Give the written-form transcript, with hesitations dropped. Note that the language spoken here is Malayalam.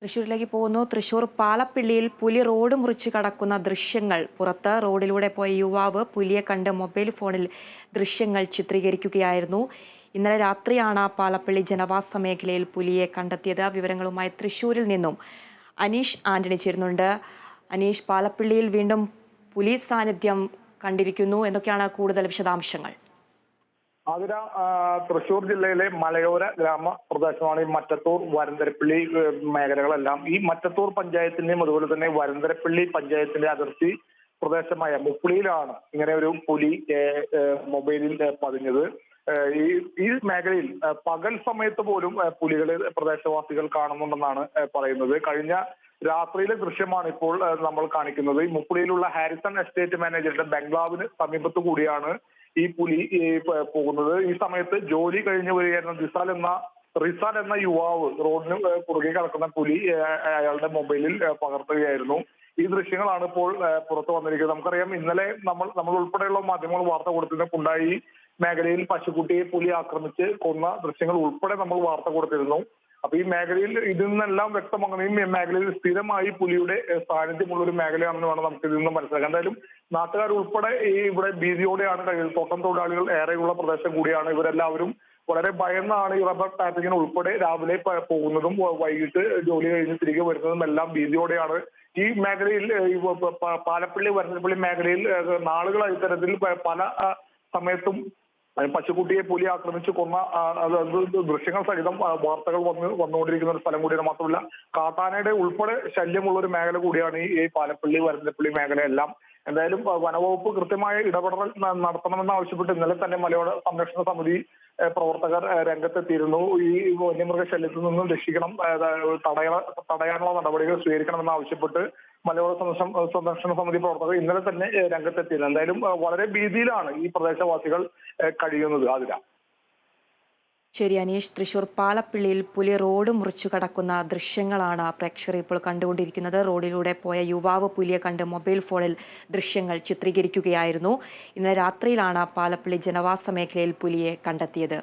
തൃശ്ശൂരിലേക്ക് പോകുന്നു. തൃശ്ശൂർ പാലപ്പിള്ളിയിൽ പുലി റോഡ് മുറിച്ച് കടക്കുന്ന ദൃശ്യങ്ങൾ പുറത്ത്. റോഡിലൂടെ പോയ യുവാവ് പുലിയെ കണ്ട് മൊബൈൽ ഫോണിൽ ദൃശ്യങ്ങൾ ചിത്രീകരിക്കുകയായിരുന്നു. ഇന്നലെ രാത്രിയാണ് പാലപ്പിള്ളി ജനവാസ മേഖലയിൽ പുലിയെ കണ്ടെത്തിയത്. വിവരങ്ങളുമായി തൃശ്ശൂരിൽ നിന്നും അനീഷ് ആന്റണി ചേരുന്നുണ്ട്. അനീഷ്, പാലപ്പിള്ളിയിൽ വീണ്ടും പുലി സാന്നിധ്യം കണ്ടിരിക്കുന്നു. എന്തൊക്കെയാണ് കൂടുതൽ വിശദാംശങ്ങൾ? അതിര തൃശൂർ ജില്ലയിലെ മലയോര ഗ്രാമ പ്രദേശമാണ് ഈ മറ്റത്തൂർ വരന്തരപ്പള്ളി മേഖലകളെല്ലാം. ഈ മറ്റത്തൂർ പഞ്ചായത്തിന്റെയും അതുപോലെ തന്നെ വരന്തരപ്പള്ളി പഞ്ചായത്തിന്റെ അതിർത്തി പ്രദേശമായ മുപ്പിളിയിലാണ് ഇങ്ങനെ ഒരു പുലി മൊബൈലിൽ പതിഞ്ഞത്. ഈ ഈ മേഖലയിൽ പകൽ സമയത്ത് പോലും പുലികളെ പ്രദേശവാസികൾ കാണുന്നുണ്ടെന്നാണ് പറയുന്നത്. കഴിഞ്ഞ രാത്രിയിലെ ദൃശ്യമാണ് ഇപ്പോൾ നമ്മൾ കാണിക്കുന്നത്. ഈ മുപ്പിളിയിലുള്ള ഹാരിസൺ എസ്റ്റേറ്റ് മാനേജറുടെ ബംഗ്ലാവിന് സമീപത്ത് കൂടിയാണ് ഈ പുലി പോകുന്നത്. ഈ സമയത്ത് ജോലി കഴിഞ്ഞു വരികയായിരുന്ന റിസാൽ എന്ന യുവാവ് റോഡിന് കുറുകെ കിടക്കുന്ന പുലി അയാളുടെ മൊബൈലിൽ പകർത്തുകയായിരുന്നു. ഈ ദൃശ്യങ്ങളാണ് ഇപ്പോൾ പുറത്തു വന്നിരിക്കുന്നത്. നമുക്കറിയാം, ഇന്നലെ നമ്മൾ ഉൾപ്പെടെയുള്ള മാധ്യമങ്ങൾ വാർത്ത കൊടുത്തിരുന്ന കുണ്ടായി മേഖലയിൽ പശുക്കുട്ടിയെ പുലി ആക്രമിച്ച് കൊന്ന ദൃശ്യങ്ങൾ ഉൾപ്പെടെ നമ്മൾ വാർത്ത കൊടുത്തിരുന്നു. അപ്പൊ ഈ മേഖലയിൽ ഇതിൽ നിന്നെല്ലാം വ്യക്തമാകുന്ന ഈ മേഖലയിൽ സ്ഥിരമായി പുലിയുടെ സാന്നിധ്യമുള്ള ഒരു മേഖലയാണെന്ന് വേണം നമുക്ക് ഇതിൽ നിന്ന് മനസ്സിലാക്കാം. എന്തായാലും നാട്ടുകാർ ഉൾപ്പെടെ ഇവിടെ ഭീതിയോടെയാണ് കഴിയുന്നത്. തോട്ടം തൊഴിലാളികൾ ഏറെയുള്ള പ്രദേശം കൂടിയാണ്. ഇവരെല്ലാവരും വളരെ ഭയന്നാണ് ഈ റബ്ബർ ടാപ്പിങ്ങിന് ഉൾപ്പെടെ രാവിലെ പോകുന്നതും വൈകിട്ട് ജോലി കഴിഞ്ഞ് തിരികെ വരുന്നതും എല്ലാം ഭീതിയോടെയാണ്. ഈ മേഖലയിൽ പാലപ്പിള്ളി വരന്തരപ്പള്ളി മേഖലയിൽ നാളുകളായി ഇത്തരത്തിൽ പല സമയത്തും പശുക്കുട്ടിയെ പുലി ആക്രമിച്ച് കൊന്ന ദൃശ്യങ്ങൾ സഹിതം വാർത്തകൾ വന്നുകൊണ്ടിരിക്കുന്ന ഒരു സ്ഥലം കൂടിയാണ്. മാത്രമല്ല, കാട്ടാനയുടെ ഉൾപ്പെടെ ശല്യമുള്ള ഒരു മേഖല കൂടിയാണ് ഈ പാലപ്പിള്ളി വരന്തരപ്പള്ളി മേഖലയെല്ലാം. എന്തായാലും വനവകുപ്പ് കൃത്യമായ ഇടപെടൽ നടത്തണമെന്ന് ആവശ്യപ്പെട്ട് ഇന്നലെ തന്നെ മലയോര സംരക്ഷണ സമിതി പ്രവർത്തകർ രംഗത്തെത്തിയിരുന്നു. ഈ വന്യമൃഗ ശല്യത്തിൽ നിന്നും രക്ഷിക്കണം, തടയാനുള്ള നടപടികൾ സ്വീകരിക്കണമെന്ന് ആവശ്യപ്പെട്ട് മലയോര സംരക്ഷണ സമിതി പ്രവർത്തകർ ഇന്നലെ തന്നെ രംഗത്തെത്തിയിരുന്നു. എന്തായാലും വളരെ ഭീതിയിലാണ് ഈ പ്രദേശവാസികൾ കഴിയുന്നത്. അതില ശരി അനീഷ്, തൃശ്ശൂർ പാലപ്പിള്ളിയിൽ പുലി റോഡ് മുറിച്ചു കടക്കുന്ന ദൃശ്യങ്ങളാണ് പ്രേക്ഷകർ ഇപ്പോൾ കണ്ടുകൊണ്ടിരിക്കുന്നത്. റോഡിലൂടെ പോയ യുവാവ് പുലിയെ കണ്ട് മൊബൈൽ ഫോണിൽ ദൃശ്യങ്ങൾ ചിത്രീകരിക്കുകയായിരുന്നു. ഇന്നലെ രാത്രിയിലാണ് പാലപ്പിള്ളി ജനവാസ മേഖലയിൽ പുലിയെ കണ്ടെത്തിയത്.